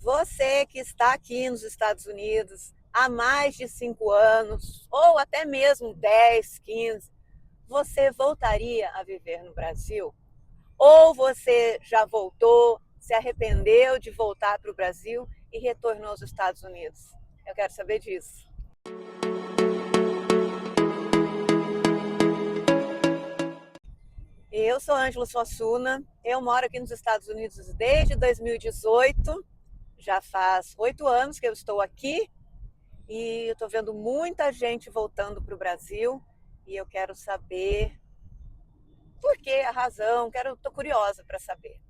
Você que está aqui nos Estados Unidos há mais de 5 anos, ou até mesmo 10, 15, você voltaria a viver no Brasil? Ou você já voltou, se arrependeu de voltar para o Brasil e retornou aos Estados Unidos? Eu quero saber disso. Eu sou Ângela Suassuna, eu moro aqui nos Estados Unidos desde 2018, já faz 8 anos que eu estou aqui e eu estou vendo muita gente voltando para o Brasil e eu quero saber por que, a razão, estou curiosa para saber.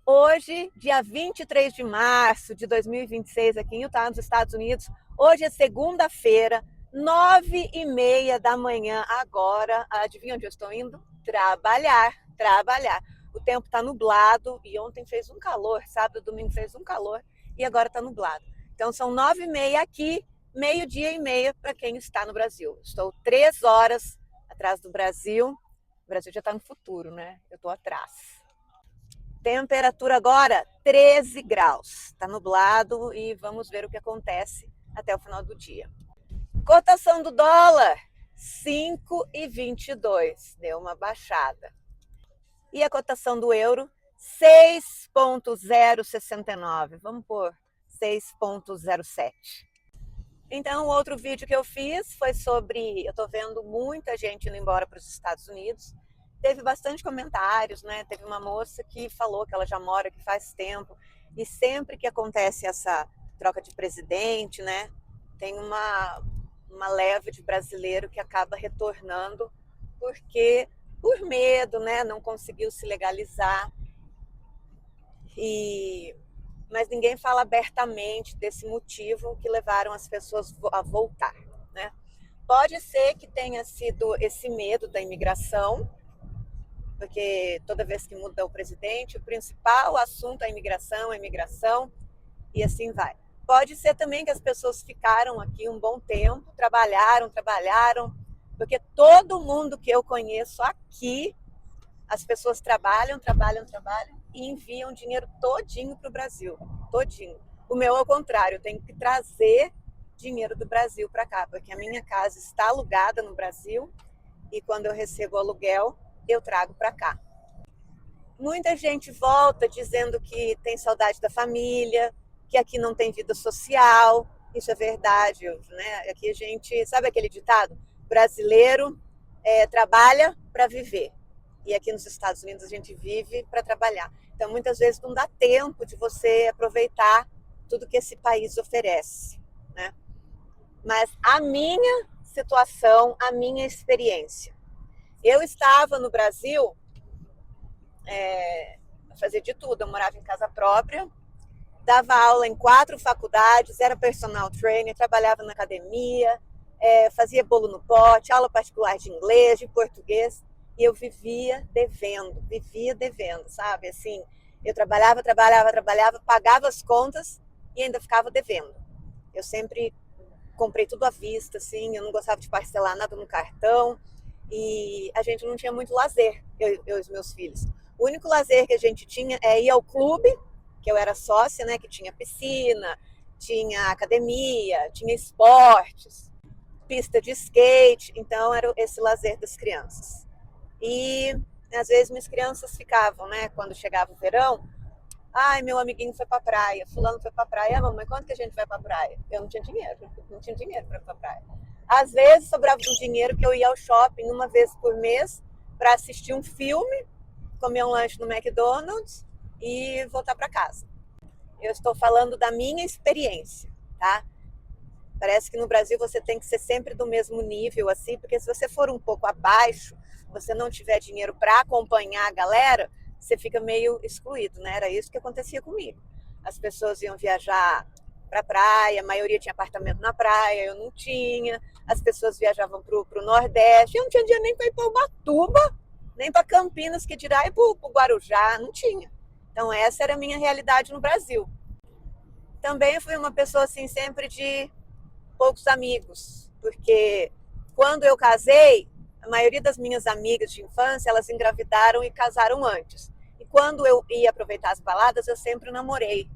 Hoje, dia 23 de março de 2026, aqui em Utah, nos Estados Unidos, hoje é segunda-feira, 9h30 da manhã, agora, adivinha onde eu estou indo? Trabalhar. O tempo está nublado e ontem fez um calor, sábado e domingo fez um calor e agora está nublado. Então são 9h30 aqui, meio-dia e meia para quem está no Brasil. Estou 3 horas atrás do Brasil. O Brasil já está no futuro, né? Eu estou atrás. Temperatura agora 13 graus. Está nublado e vamos ver o que acontece até o final do dia. Cotação do dólar 5,22. Deu uma baixada. E a cotação do euro 6,069. Vamos por 6,07. Então, outro vídeo que eu fiz foi sobre... Eu estou vendo muita gente indo embora para os Estados Unidos. Teve bastante comentários, né? Teve uma moça que falou que ela já mora aqui faz tempo. E sempre que acontece essa troca de presidente, né? Tem uma leva de brasileiro que acaba retornando porque, por medo, né? Não conseguiu se legalizar. Mas ninguém fala abertamente desse motivo que levaram as pessoas a voltar, né? Pode ser que tenha sido esse medo da imigração, porque toda vez que muda o presidente, o principal assunto é a imigração, e assim vai. Pode ser também que as pessoas ficaram aqui um bom tempo, trabalharam, porque todo mundo que eu conheço aqui, as pessoas trabalham e enviam dinheiro todinho para o Brasil, todinho. O meu é o contrário, eu tenho que trazer dinheiro do Brasil para cá, porque a minha casa está alugada no Brasil e quando eu recebo aluguel, eu trago para cá. Muita gente volta dizendo que tem saudade da família, que aqui não tem vida social. Isso é verdade, né? Aqui a gente, sabe aquele ditado? Brasileiro trabalha para viver. E aqui nos Estados Unidos a gente vive para trabalhar. Então muitas vezes não dá tempo de você aproveitar tudo que esse país oferece, né? Mas a minha situação, a minha experiência. Eu estava no Brasil, fazia de tudo. Eu morava em casa própria, dava aula em 4 faculdades, era personal trainer, trabalhava na academia, fazia bolo no pote, aula particular de inglês, de português, e eu vivia devendo, sabe? Assim, eu trabalhava, pagava as contas e ainda ficava devendo. Eu sempre comprei tudo à vista, assim, eu não gostava de parcelar nada no cartão, e a gente não tinha muito lazer, eu e os meus filhos. O único lazer que a gente tinha é ir ao clube, que eu era sócia, né, que tinha piscina, tinha academia, tinha esportes, pista de skate, então era esse lazer das crianças. E às vezes minhas crianças ficavam, né, quando chegava o verão, ai, meu amiguinho foi pra praia, fulano foi pra praia, mamãe, quando que a gente vai pra praia? Eu não tinha dinheiro pra ir pra praia. Às vezes sobrava um dinheiro que eu ia ao shopping uma vez por mês para assistir um filme, comer um lanche no McDonald's e voltar para casa. Eu estou falando da minha experiência, tá? Parece que no Brasil você tem que ser sempre do mesmo nível, assim, porque se você for um pouco abaixo, você não tiver dinheiro para acompanhar a galera, você fica meio excluído, né? Era isso que acontecia comigo. As pessoas iam viajar para praia, a maioria tinha apartamento na praia, eu não tinha. As pessoas viajavam para o Nordeste, eu não tinha dinheiro nem para ir para Ubatuba, nem para Campinas, que dirá ir para o Guarujá, não tinha. Então essa era a minha realidade no Brasil. Também fui uma pessoa assim sempre de poucos amigos, porque quando eu casei, a maioria das minhas amigas de infância, elas engravidaram e casaram antes. quando eu ia aproveitar as baladas, eu sempre namorei.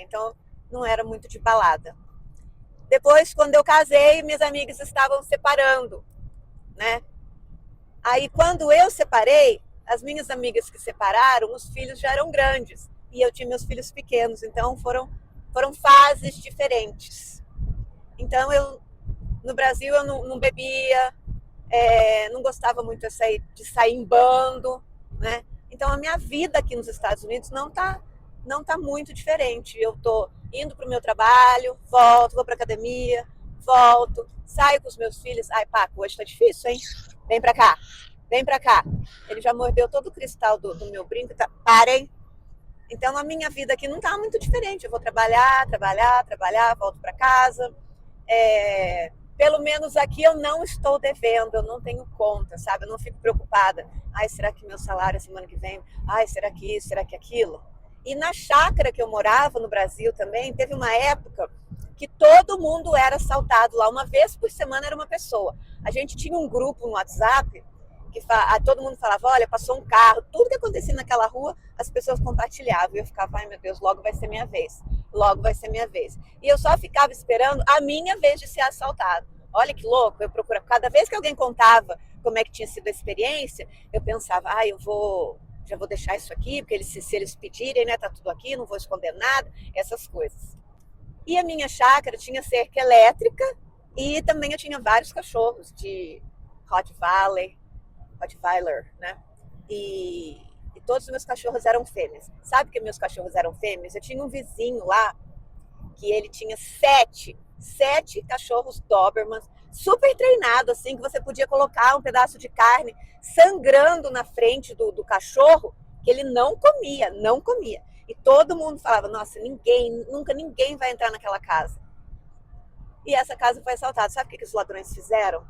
Então, não era muito de balada. Depois, quando eu casei, minhas amigas estavam separando, né? Aí, quando eu separei, as minhas amigas que separaram, os filhos já eram grandes. E eu tinha meus filhos pequenos. Então, foram fases diferentes. Então, no Brasil, eu não bebia, não gostava muito de sair em bando, né? Então, a minha vida aqui nos Estados Unidos não tá muito diferente. Eu tô indo pro meu trabalho, volto, vou pra academia, volto, saio com os meus filhos. Ai, Paco, hoje tá difícil, hein? Vem pra cá, vem pra cá. Ele já mordeu todo o cristal do meu brinco, tá? Parem. Então, a minha vida aqui não tá muito diferente. Eu vou trabalhar, volto pra casa. Pelo menos aqui eu não estou devendo, eu não tenho conta, sabe? Eu não fico preocupada. Ai, será que meu salário é semana que vem? Ai, será que isso, será que aquilo? E na chácara que eu morava no Brasil também, teve uma época que todo mundo era assaltado lá. Uma vez por semana era uma pessoa. A gente tinha um grupo no WhatsApp que todo mundo falava, olha, passou um carro. Tudo que acontecia naquela rua, as pessoas compartilhavam. E eu ficava, ai meu Deus, logo vai ser minha vez. Logo vai ser minha vez. E eu só ficava esperando a minha vez de ser assaltado. Olha que louco, eu procurava. Cada vez que alguém contava como é que tinha sido a experiência, eu pensava, já vou deixar isso aqui, porque se eles pedirem, né, tá tudo aqui, não vou esconder nada, essas coisas. E a minha chácara tinha cerca elétrica e também eu tinha vários cachorros de Rottweiler, né? E todos os meus cachorros eram fêmeas. Sabe que meus cachorros eram fêmeas? Eu tinha um vizinho lá que ele tinha sete cachorros Dobermans, super treinado, assim, que você podia colocar um pedaço de carne sangrando na frente do cachorro, que ele não comia. E todo mundo falava, nossa, nunca ninguém vai entrar naquela casa. E essa casa foi assaltada. Sabe o que os ladrões fizeram?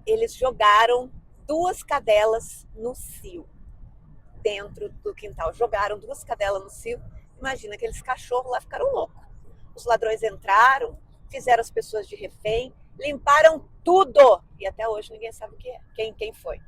Eles jogaram 2 cadelas no cio, dentro do quintal. Jogaram 2 cadelas no cio. Imagina, aqueles cachorros lá ficaram loucos. Os ladrões entraram, fizeram as pessoas de refém, limparam tudo. E até hoje ninguém sabe o que é, quem foi.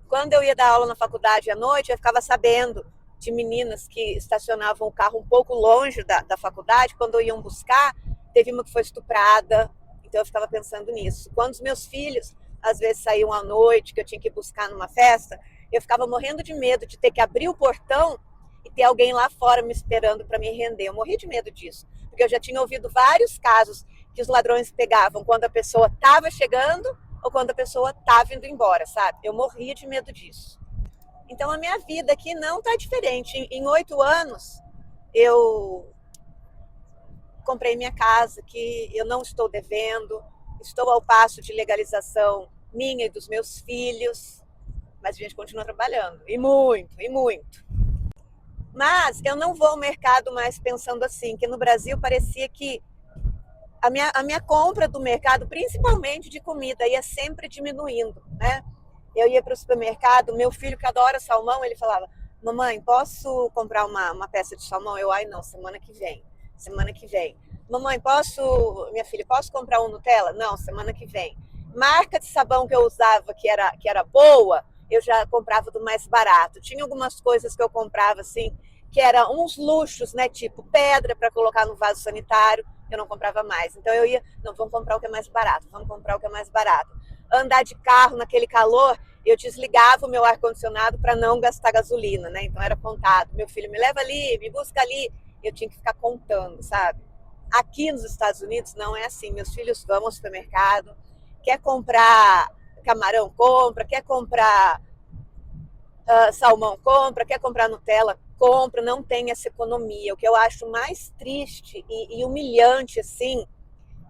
Quando eu ia dar aula na faculdade à noite, eu ficava sabendo de meninas que estacionavam o carro um pouco longe da faculdade. Quando iam buscar, teve uma que foi estuprada. Então eu ficava pensando nisso. Quando os meus filhos, às vezes, saíam à noite, que eu tinha que buscar numa festa, eu ficava morrendo de medo de ter que abrir o portão e ter alguém lá fora me esperando para me render. Eu morri de medo disso, porque eu já tinha ouvido vários casos que os ladrões pegavam quando a pessoa estava chegando ou quando a pessoa estava indo embora, sabe? Eu morria de medo disso. Então a minha vida aqui não está diferente. Em 8 anos, eu comprei minha casa, que eu não estou devendo, estou ao passo de legalização minha e dos meus filhos, mas a gente continua trabalhando, e muito. Mas eu não vou ao mercado mais pensando assim, que no Brasil parecia que a minha compra do mercado, principalmente de comida, ia sempre diminuindo, né? Eu ia para o supermercado, meu filho que adora salmão, ele falava, mamãe, posso comprar uma peça de salmão? Eu, ai não, semana que vem. Mamãe, minha filha, posso comprar um Nutella? Não, semana que vem. Marca de sabão que eu usava que era boa, eu já comprava do mais barato. Tinha algumas coisas que eu comprava assim, que eram uns luxos, né? Tipo pedra para colocar no vaso sanitário, eu não comprava mais. Então eu ia, não, vamos comprar o que é mais barato. Andar de carro naquele calor, eu desligava o meu ar-condicionado para não gastar gasolina, né? Então era contado. Meu filho, me leva ali, me busca ali. Eu tinha que ficar contando, sabe? Aqui nos Estados Unidos não é assim. Meus filhos vão ao supermercado, quer comprar camarão, compra, quer comprar salmão, compra, quer comprar Nutella, compra, não tem essa economia. O que eu acho mais triste e humilhante, assim,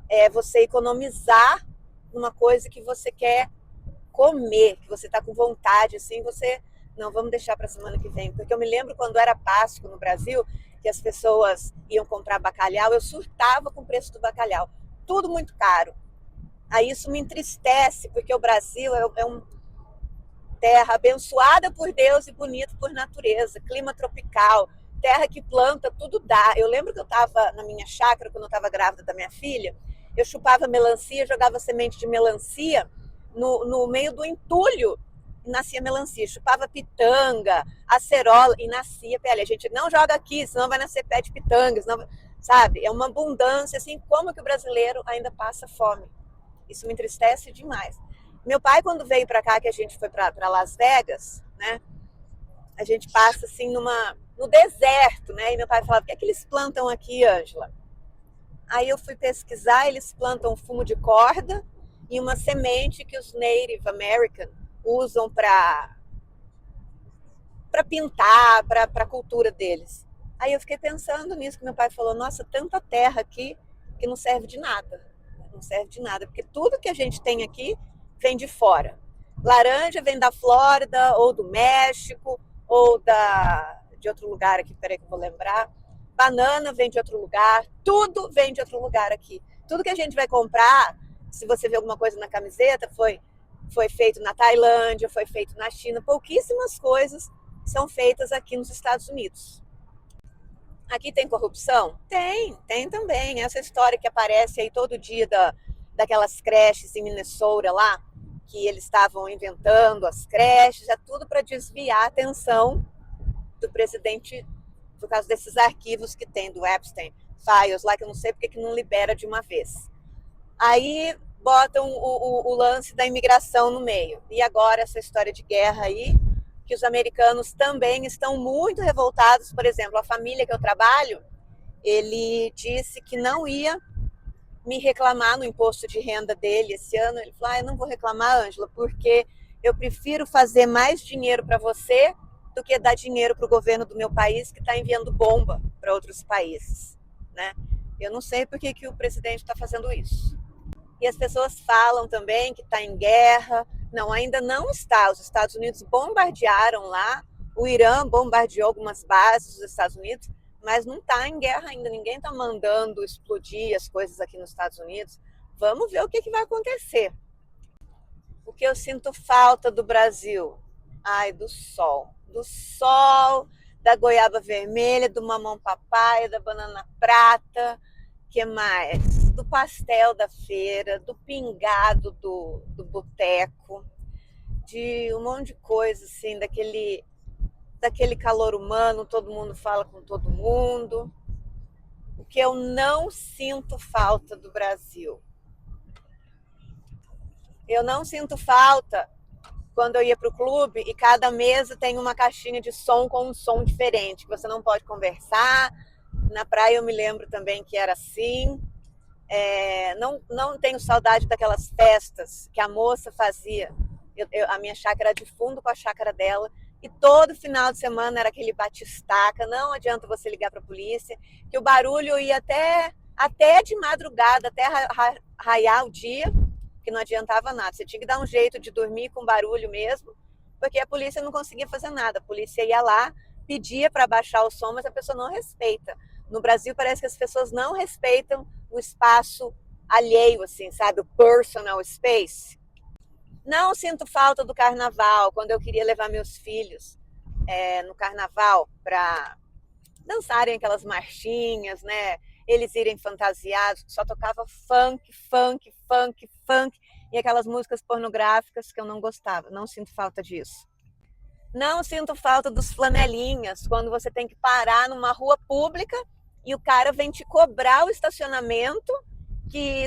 é você economizar numa coisa que você quer comer, que você está com vontade, assim, não, vamos deixar para a semana que vem. Porque eu me lembro quando era Páscoa no Brasil, que as pessoas iam comprar bacalhau, eu surtava com o preço do bacalhau. Tudo muito caro. Aí isso me entristece, porque o Brasil é uma terra abençoada por Deus e bonita por natureza, clima tropical, terra que planta, tudo dá. Eu lembro que eu estava na minha chácara, quando eu estava grávida da minha filha, eu chupava melancia, jogava semente de melancia no meio do entulho. nascia melancia. Chupava pitanga, acerola e nascia pé. A gente não joga aqui, senão vai nascer pé de pitanga, senão, sabe? É uma abundância, assim, como que o brasileiro ainda passa fome. Isso me entristece demais. Meu pai, quando veio para cá, que a gente foi para Las Vegas, né? A gente passa assim no deserto, né? E meu pai falava: o que é que eles plantam aqui, Ângela? Aí eu fui pesquisar, eles plantam fumo de corda e uma semente que os Native American usam para pintar, para a cultura deles. Aí eu fiquei pensando nisso, que meu pai falou: nossa, tanta terra aqui que não serve de nada. Não serve de nada, porque tudo que a gente tem aqui vem de fora. Laranja vem da Flórida, ou do México, ou de outro lugar aqui, peraí que eu vou lembrar. Banana vem de outro lugar, tudo vem de outro lugar aqui. Tudo que a gente vai comprar, se você vê alguma coisa na camiseta, foi feito na Tailândia, foi feito na China. Pouquíssimas coisas são feitas aqui nos Estados Unidos. Aqui tem corrupção? Tem também. Essa história que aparece aí todo dia daquelas creches em Minnesota lá, que eles estavam inventando as creches, é tudo para desviar a atenção do presidente, por causa desses arquivos que tem do Epstein Files lá, que eu não sei porque que não libera de uma vez. Aí botam o lance da imigração no meio. E agora essa história de guerra aí, que os americanos também estão muito revoltados. Por exemplo, a família que eu trabalho, ele disse que não ia me reclamar no imposto de renda dele esse ano. Ele falou: eu não vou reclamar, Ângela, porque eu prefiro fazer mais dinheiro para você do que dar dinheiro para o governo do meu país, que está enviando bomba para outros países, né? Eu não sei por que o presidente está fazendo isso. E as pessoas falam também que está em guerra. Não, ainda não está. Os Estados Unidos bombardearam lá, o Irã bombardeou algumas bases dos Estados Unidos, mas não está em guerra ainda. Ninguém está mandando explodir as coisas aqui nos Estados Unidos. Vamos ver o que vai acontecer. O que eu sinto falta do Brasil? Ai, do sol. Do sol, da goiaba vermelha, do mamão papai, da banana prata. Que mais? Do pastel da feira, do pingado do boteco, de um monte de coisa assim, daquele calor humano, todo mundo fala com todo mundo. O que eu não sinto falta do Brasil. Eu não sinto falta quando eu ia para o clube e cada mesa tem uma caixinha de som com um som diferente, que você não pode conversar. Na praia eu me lembro também que era assim. Não tenho saudade daquelas festas que a moça fazia. A minha chácara era de fundo com a chácara dela, e todo final de semana era aquele batistaca. Não adianta você ligar para a polícia, que o barulho ia até de madrugada, até raiar o dia, que não adiantava nada. Você tinha que dar um jeito de dormir com barulho mesmo, porque a polícia não conseguia fazer nada. A polícia ia lá, pedia para baixar o som, mas a pessoa não respeita. No Brasil parece que as pessoas não respeitam o espaço alheio, assim, sabe? O personal space. Não sinto falta do carnaval, quando eu queria levar meus filhos no carnaval para dançarem aquelas marchinhas, né? Eles irem fantasiados, só tocava funk, funk, funk, funk, e aquelas músicas pornográficas que eu não gostava. Não sinto falta disso. Não sinto falta dos flanelinhas, quando você tem que parar numa rua pública e o cara vem te cobrar o estacionamento,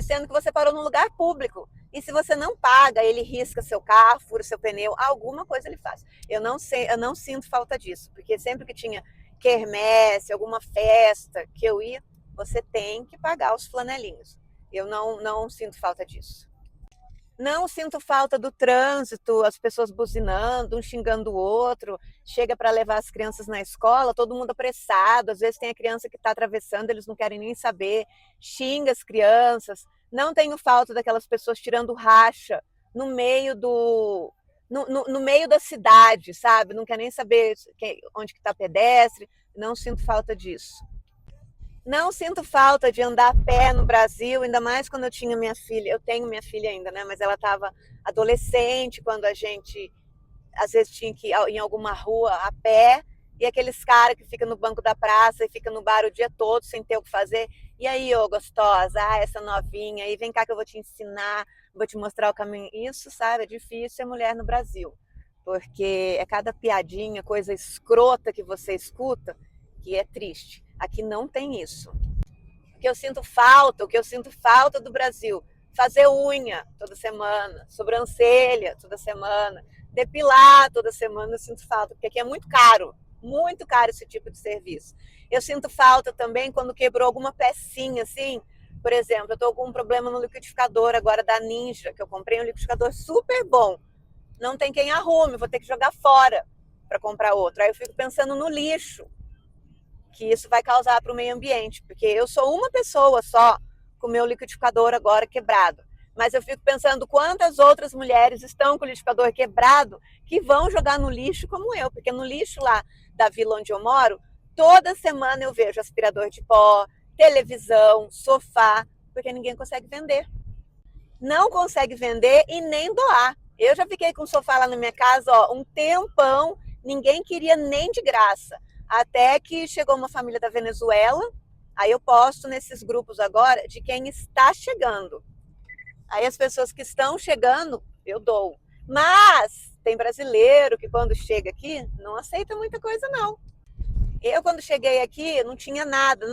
sendo que você parou num lugar público. E se você não paga, ele risca seu carro, fura seu pneu, alguma coisa ele faz. Eu não sinto falta disso, porque sempre que tinha quermesse, alguma festa que eu ia, você tem que pagar os flanelinhos. Eu não sinto falta disso. Não sinto falta do trânsito, as pessoas buzinando, um xingando o outro. Chega para levar as crianças na escola, todo mundo apressado. Às vezes tem a criança que está atravessando, eles não querem nem saber. Xinga as crianças. Não tenho falta daquelas pessoas tirando racha no meio no meio da cidade, sabe? Não quer nem saber onde que está pedestre. Não sinto falta disso. Não sinto falta de andar a pé no Brasil, ainda mais quando eu tinha minha filha. Eu tenho minha filha ainda, né? Mas ela estava adolescente quando a gente, às vezes, tinha que ir em alguma rua a pé. E aqueles caras que ficam no banco da praça e ficam no bar o dia todo sem ter o que fazer. E aí, ô gostosa, essa novinha aí, vem cá que eu vou te ensinar, vou te mostrar o caminho. Isso, sabe, é difícil ser mulher no Brasil. porque é cada piadinha, coisa escrota que você escuta, que é triste. Aqui não tem isso. O que eu sinto falta do Brasil, fazer unha toda semana, sobrancelha toda semana, depilar toda semana, eu sinto falta, porque aqui é muito caro esse tipo de serviço. Eu sinto falta também quando quebrou alguma pecinha, assim, por exemplo, eu estou com um problema no liquidificador agora da Ninja, que eu comprei um liquidificador super bom, não tem quem arrume, vou ter que jogar fora para comprar outro. Aí eu fico pensando no lixo que isso vai causar para o meio ambiente, porque eu sou uma pessoa só com o meu liquidificador agora quebrado, mas eu fico pensando quantas outras mulheres estão com o liquidificador quebrado que vão jogar no lixo como eu, porque no lixo lá da vila onde eu moro, toda semana eu vejo aspirador de pó, televisão, sofá, porque ninguém consegue vender. Não consegue vender e nem doar. Eu já fiquei com o sofá lá na minha casa, ó, um tempão, ninguém queria nem de graça. Até que chegou uma família da Venezuela, aí eu posto nesses grupos agora de quem está chegando. Aí as pessoas que estão chegando, eu dou. Mas tem brasileiro que quando chega aqui, não aceita muita coisa não. Eu quando cheguei aqui, não tinha nada.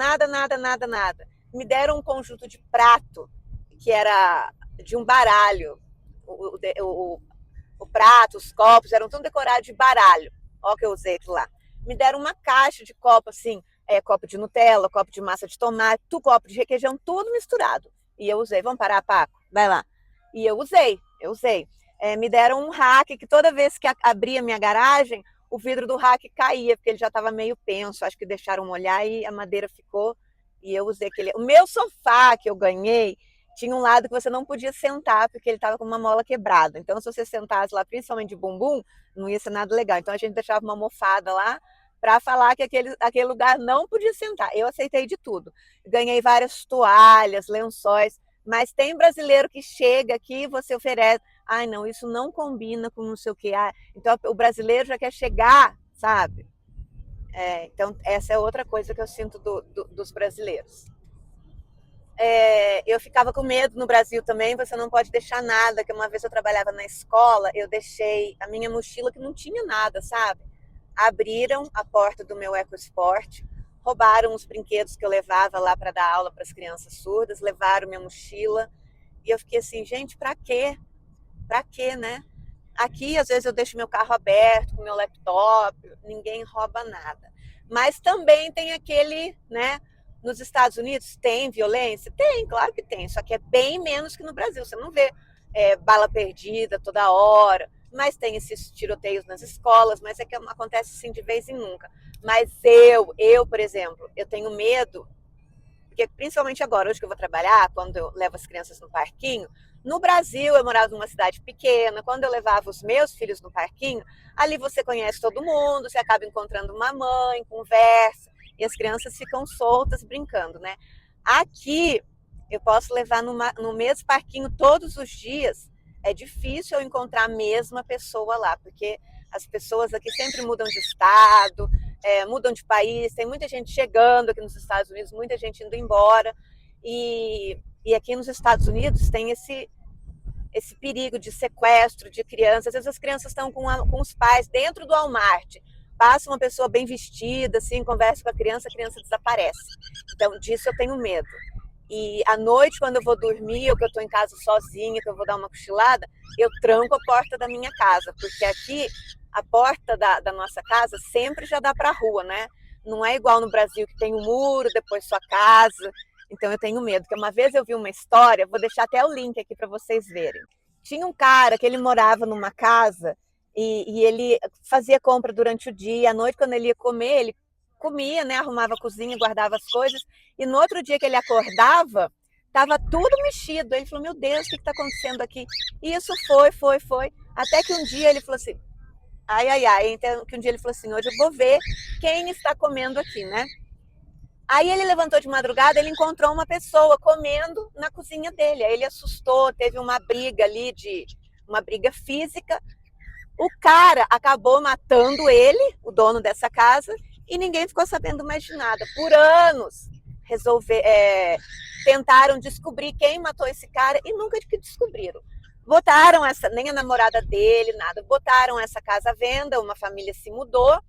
Me deram um conjunto de prato, que era de um baralho. O prato, os copos, eram tudo decorados de baralho. Olha o que eu usei aquilo lá. Me deram uma caixa de copo, assim, copo de Nutella, copo de massa de tomate, copo de requeijão, tudo misturado. E eu usei. Vamos parar, Paco? Vai lá. E eu usei. Me deram um rack que toda vez que abria minha garagem, o vidro do rack caía, porque ele já estava meio penso. Acho que deixaram molhar e a madeira ficou. E eu usei aquele. O meu sofá que eu ganhei tinha um lado que você não podia sentar, porque ele estava com uma mola quebrada. Então, se você sentasse lá, principalmente de bumbum, não ia ser nada legal. Então, a gente deixava uma almofada lá para falar que aquele lugar não podia sentar. Eu aceitei de tudo. Ganhei várias toalhas, lençóis, mas tem brasileiro que chega aqui e você oferece. Ai, não, isso não combina com não sei o que. Então, o brasileiro já quer chegar, sabe? Então, essa é outra coisa que eu sinto dos brasileiros. Eu ficava com medo no Brasil também, você não pode deixar nada, que uma vez eu trabalhava na escola, eu deixei a minha mochila que não tinha nada, sabe? Abriram a porta do meu EcoSport, roubaram os brinquedos que eu levava lá para dar aula para as crianças surdas, levaram minha mochila, e eu fiquei assim, gente, para quê? Para quê, né? Aqui, às vezes, eu deixo meu carro aberto com meu laptop, ninguém rouba nada. Mas também tem aquele, né? Nos Estados Unidos tem violência? Tem, claro que tem, só que é bem menos que no Brasil. Você não vê bala perdida toda hora, mas tem esses tiroteios nas escolas, mas é que acontece assim de vez em nunca. Mas por exemplo, eu tenho medo, porque principalmente agora, hoje que eu vou trabalhar, quando eu levo as crianças no parquinho, no Brasil eu morava numa cidade pequena, quando eu levava os meus filhos no parquinho, ali você conhece todo mundo, você acaba encontrando uma mãe, conversa, e as crianças ficam soltas brincando, né? Aqui eu posso levar no mesmo parquinho todos os dias, é difícil eu encontrar a mesma pessoa lá, porque as pessoas aqui sempre mudam de estado, mudam de país, tem muita gente chegando aqui nos Estados Unidos, muita gente indo embora, e aqui nos Estados Unidos tem esse perigo de sequestro de crianças. Às vezes as crianças estão com os pais dentro do Walmart, passa uma pessoa bem vestida, assim, conversa com a criança desaparece. Então, disso eu tenho medo. E à noite, quando eu vou dormir, ou que eu estou em casa sozinha, que eu vou dar uma cochilada, eu tranco a porta da minha casa, porque aqui a porta da nossa casa sempre já dá para a rua, né? Não é igual no Brasil, que tem um muro, depois sua casa. Então eu tenho medo, porque uma vez eu vi uma história, vou deixar até o link aqui para vocês verem. Tinha um cara que ele morava numa casa e ele fazia compra durante o dia, à noite quando ele ia comer, ele comia, né, arrumava a cozinha, guardava as coisas, e no outro dia que ele acordava, estava tudo mexido. Ele falou, meu Deus, o que está acontecendo aqui? E isso foi, até que um dia ele falou assim, então que um dia ele falou assim, hoje eu vou ver quem está comendo aqui, né? Aí ele levantou de madrugada, ele encontrou uma pessoa comendo na cozinha dele. Aí ele assustou, teve uma briga ali, uma briga física. O cara acabou matando ele, o dono dessa casa, e ninguém ficou sabendo mais de nada. Por anos, tentaram descobrir quem matou esse cara e nunca descobriram. Botaram essa, nem a namorada dele, nada, botaram essa casa à venda, uma família se mudou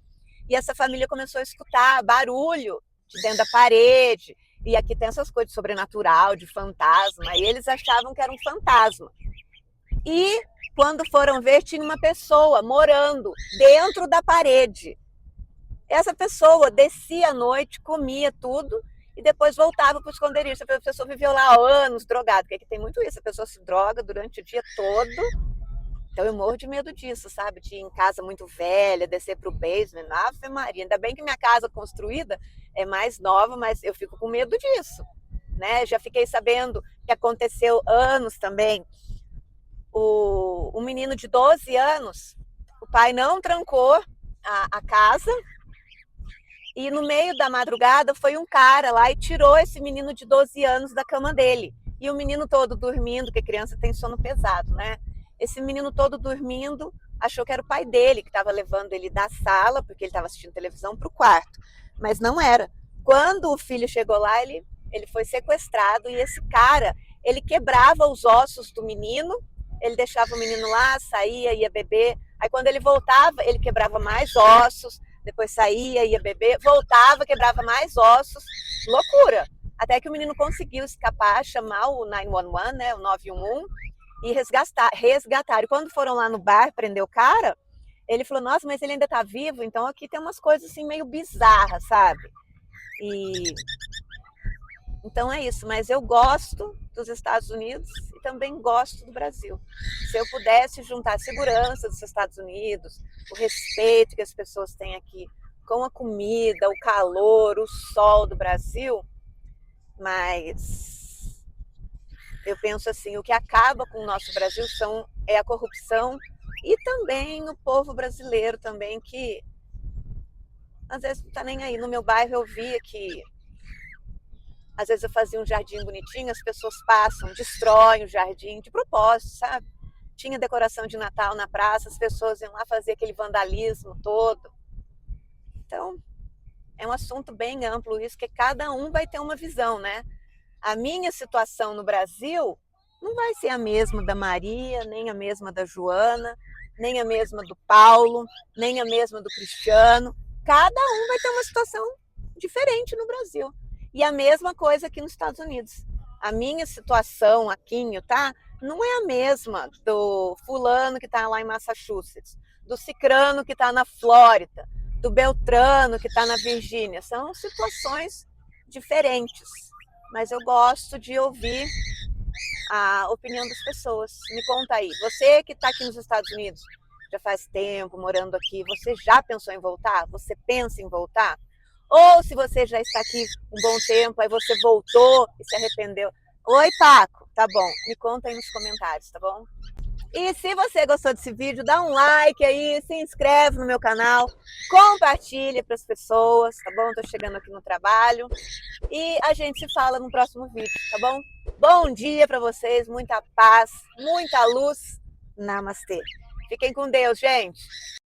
e essa família começou a escutar barulho de dentro da parede. E aqui tem essas coisas de sobrenatural, de fantasma, e eles achavam que era um fantasma. E quando foram ver, tinha uma pessoa morando dentro da parede. Essa pessoa descia à noite, comia tudo e depois voltava para o esconderijo. A pessoa viveu lá anos drogada, porque aqui tem muito isso, a pessoa se droga durante o dia todo. Então eu morro de medo disso, sabe? De ir em casa muito velha, descer para o basement, Ave Maria. Ainda bem que minha casa construída é mais nova, mas eu fico com medo disso, né? Já fiquei sabendo que aconteceu anos também. Um menino de 12 anos, o pai não trancou a casa e no meio da madrugada foi um cara lá e tirou esse menino de 12 anos da cama dele. E o menino todo dormindo, porque criança tem sono pesado, né? Esse menino todo dormindo achou que era o pai dele que estava levando ele da sala, porque ele estava assistindo televisão, para o quarto. Mas não era. Quando o filho chegou lá, ele foi sequestrado e esse cara, ele quebrava os ossos do menino, ele deixava o menino lá, saía, ia beber. Aí quando ele voltava, ele quebrava mais ossos, depois saía, ia beber, voltava, quebrava mais ossos. Loucura! Até que o menino conseguiu escapar, chamar o 911, né, o 911, e resgataram. E quando foram lá no bar prender o cara, ele falou, nossa, mas ele ainda tá vivo? Então aqui tem umas coisas assim meio bizarras, sabe? E então é isso, mas eu gosto dos Estados Unidos e também gosto do Brasil. Se eu pudesse juntar a segurança dos Estados Unidos, o respeito que as pessoas têm aqui com a comida, o calor, o sol do Brasil, mas eu penso assim, o que acaba com o nosso Brasil é a corrupção e também o povo brasileiro também, que às vezes não tá nem aí. No meu bairro eu via que às vezes eu fazia um jardim bonitinho, as pessoas passam, destroem o jardim de propósito, sabe? Tinha decoração de Natal na praça, as pessoas iam lá fazer aquele vandalismo todo. Então, é um assunto bem amplo isso, que cada um vai ter uma visão, né? A minha situação no Brasil não vai ser a mesma da Maria, nem a mesma da Joana, nem a mesma do Paulo, nem a mesma do Cristiano. Cada um vai ter uma situação diferente no Brasil. E a mesma coisa aqui nos Estados Unidos. A minha situação aqui em Utah não é a mesma do fulano que está lá em Massachusetts, do cicrano que está na Flórida, do beltrano que está na Virgínia. São situações diferentes. Mas eu gosto de ouvir a opinião das pessoas. Me conta aí, você que está aqui nos Estados Unidos, já faz tempo morando aqui, você já pensou em voltar? Você pensa em voltar? Ou se você já está aqui um bom tempo, aí você voltou e se arrependeu. Oi, Paco, tá bom, me conta aí nos comentários, tá bom? E se você gostou desse vídeo, dá um like aí, se inscreve no meu canal, compartilha para as pessoas, tá bom? Tô chegando aqui no trabalho e a gente se fala no próximo vídeo, tá bom? Bom dia para vocês, muita paz, muita luz. Namastê. Fiquem com Deus, gente.